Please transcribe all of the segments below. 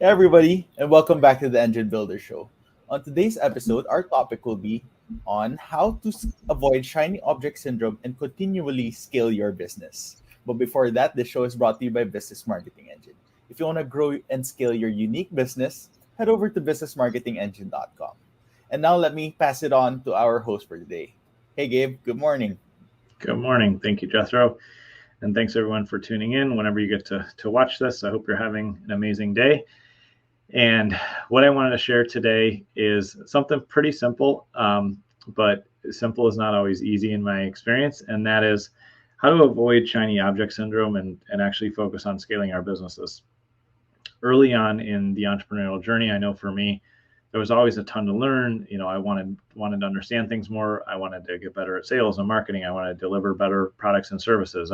Hey everybody, and welcome back to the Engine Builder Show. On today's episode, our topic will be on how to avoid shiny object syndrome and continually scale your business. But before that, this show is brought to you by Business Marketing Engine. If you want to grow and scale your unique business, head over to businessmarketingengine.com. And now let me pass it on to our host for today. Hey Gabe, good morning. Good morning. Thank you, Jethro. And thanks everyone for tuning in whenever you get to watch this. I hope you're having an amazing day. And what I wanted to share today is something pretty simple, but simple is not always easy in my experience. And that is how to avoid shiny object syndrome and actually focus on scaling our businesses. Early on in the entrepreneurial journey, I know for me, there was always a ton to learn. I wanted to understand things more. I wanted to get better at sales and marketing. I wanted to deliver better products and services.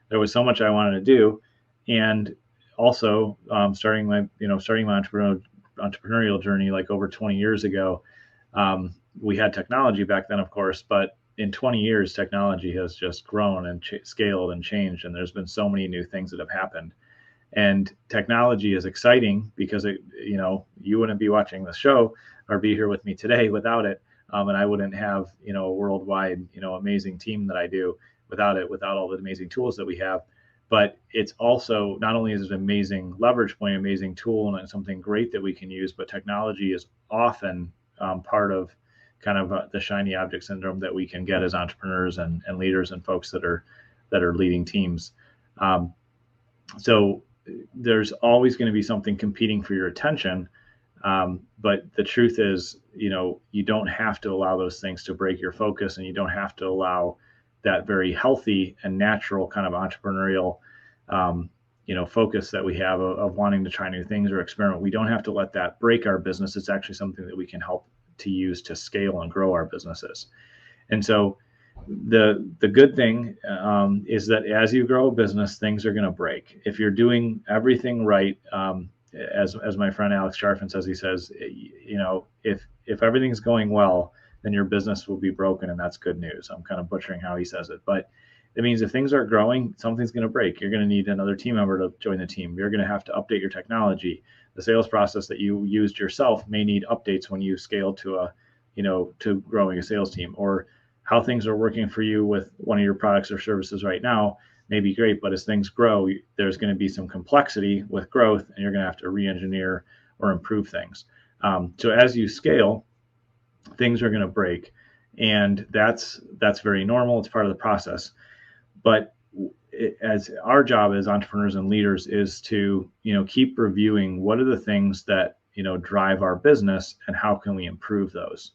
There was so much I wanted to do, and also starting my entrepreneurial journey like over 20 years ago. We had technology back then, of course, but in 20 years, technology has just grown and scaled and changed, and there's been so many new things that have happened. And technology is exciting because you wouldn't be watching the show or be here with me today without it, and I wouldn't have a worldwide amazing team that I do without all the amazing tools that we have. But it's also, not only is it an amazing leverage point, amazing tool, and it's something great that we can use, but technology is often part of kind of the shiny object syndrome that we can get as entrepreneurs and leaders and folks that are leading teams. So there's always going to be something competing for your attention. But the truth is, you don't have to allow those things to break your focus, and you don't have to allow that very healthy and natural kind of entrepreneurial, focus that we have of wanting to try new things or experiment. We don't have to let that break our business. It's actually something that we can help to use to scale and grow our businesses. And so the good thing is that as you grow a business, things are going to break. If you're doing everything right, as my friend Alex Charfen says, he says, if everything's going well, then your business will be broken, and that's good news. I'm kind of butchering how he says it, but it means if things aren't growing, something's going to break. You're going to need another team member to join the team. You're going to have to update your technology. The sales process that you used yourself may need updates when you scale to to growing a sales team, or how things are working for you with one of your products or services right now may be great, but as things grow, there's going to be some complexity with growth, and you're going to have to re-engineer or improve things. So as you scale, things are going to break, and that's very normal. It's part of the process. But as our job as entrepreneurs and leaders is to keep reviewing what are the things that drive our business and how can we improve those.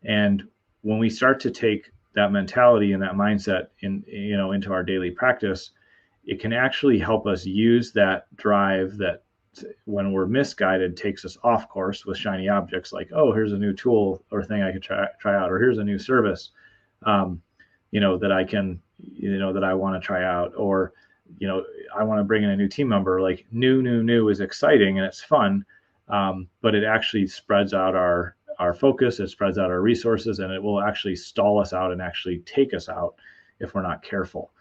And when we start to take that mentality and that mindset into our daily practice, it can actually help us use that drive that, when we're misguided, takes us off course with shiny objects like, oh, here's a new tool or thing I could try out, or here's a new service that I can that I want to try out, or I want to bring in a new team member. Like new is exciting and it's fun, but it actually spreads out our focus, it spreads out our resources, and it will actually stall us out and actually take us out if we're not careful.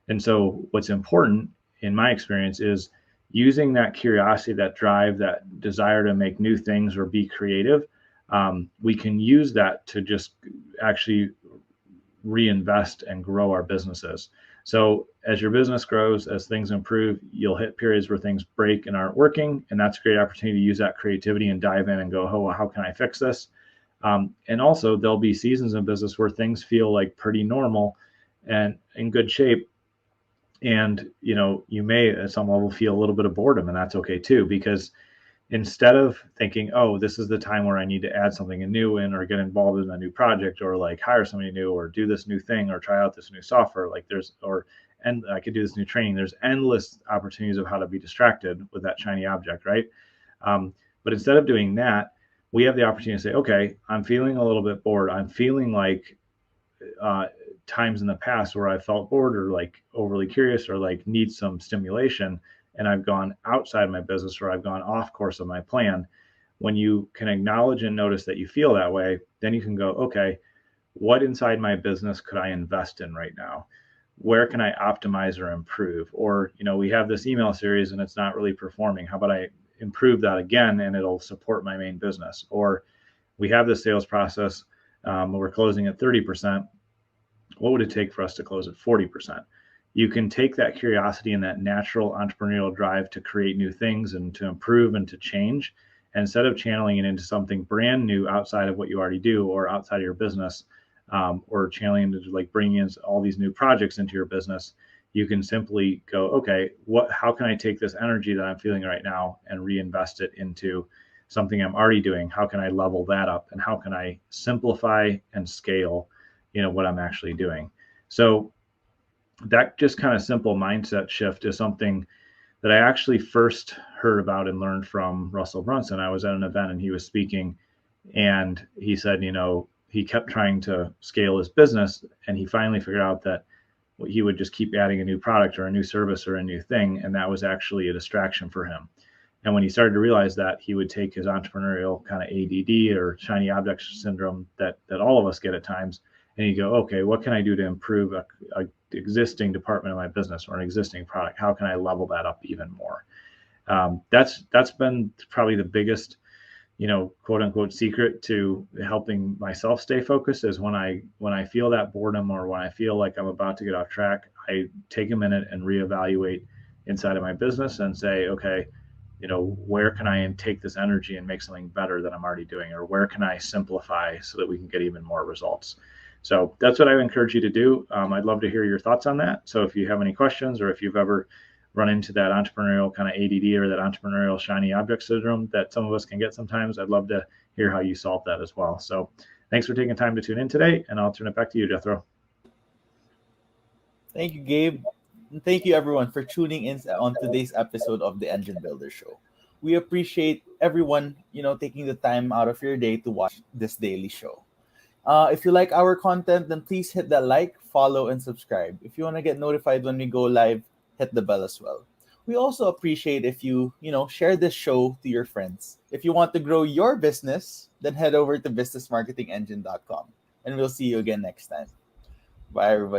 And so what's important in my experience is using that curiosity, that drive, that desire to make new things or be creative. We can use that to just actually reinvest and grow our businesses. So as your business grows, as things improve, you'll hit periods where things break and aren't working. And that's a great opportunity to use that creativity and dive in and go, oh, well, how can I fix this? And also there'll be seasons in business where things feel like pretty normal and in good shape. And, you may at some level feel a little bit of boredom, and that's okay too, because instead of thinking, oh, this is the time where I need to add something new in, or get involved in a new project, or like hire somebody new, or do this new thing, or try out this new software, and I could do this new training. There's endless opportunities of how to be distracted with that shiny object, right? But instead of doing that, we have the opportunity to say, okay, I'm feeling a little bit bored. I'm feeling like times in the past where I felt bored or like overly curious or like need some stimulation, and I've gone outside my business or I've gone off course of my plan. When you can acknowledge and notice that you feel that way, then you can go, okay, what inside my business could I invest in right now? Where can I optimize or improve? Or, we have this email series and it's not really performing. How about I improve that again and it'll support my main business. Or we have this sales process, we're closing at 30%. What would it take for us to close at 40%? You can take that curiosity and that natural entrepreneurial drive to create new things and to improve and to change. And instead of channeling it into something brand new outside of what you already do or outside of your business, or channeling into like bringing in all these new projects into your business, you can simply go, okay, how can I take this energy that I'm feeling right now and reinvest it into something I'm already doing? How can I level that up? And how can I simplify and scale, what I'm actually doing? So that just kind of simple mindset shift is something that I actually first heard about and learned from Russell Brunson. I was at an event and he was speaking, and he said, he kept trying to scale his business, and he finally figured out that he would just keep adding a new product or a new service or a new thing, and that was actually a distraction for him. And when he started to realize that, he would take his entrepreneurial kind of ADD or shiny object syndrome that all of us get at times, and you go, okay, what can I do to improve a existing department of my business or an existing product? How can I level that up even more? That's been probably the biggest, quote unquote secret to helping myself stay focused, is when I feel that boredom or when I feel like I'm about to get off track, I take a minute and reevaluate inside of my business and say, okay, where can I take this energy and make something better that I'm already doing? Or where can I simplify so that we can get even more results? So that's what I would encourage you to do. I'd love to hear your thoughts on that. So if you have any questions, or if you've ever run into that entrepreneurial kind of ADD or that entrepreneurial shiny object syndrome that some of us can get sometimes, I'd love to hear how you solve that as well. So thanks for taking time to tune in today, and I'll turn it back to you, Jethro. Thank you, Gabe. And thank you, everyone, for tuning in on today's episode of the Engine Builder Show. We appreciate everyone, taking the time out of your day to watch this daily show. If you like our content, then please hit that like, follow, and subscribe. If you want to get notified when we go live, hit the bell as well. We also appreciate if you, share this show to your friends. If you want to grow your business, then head over to businessmarketingengine.com. And we'll see you again next time. Bye, everybody.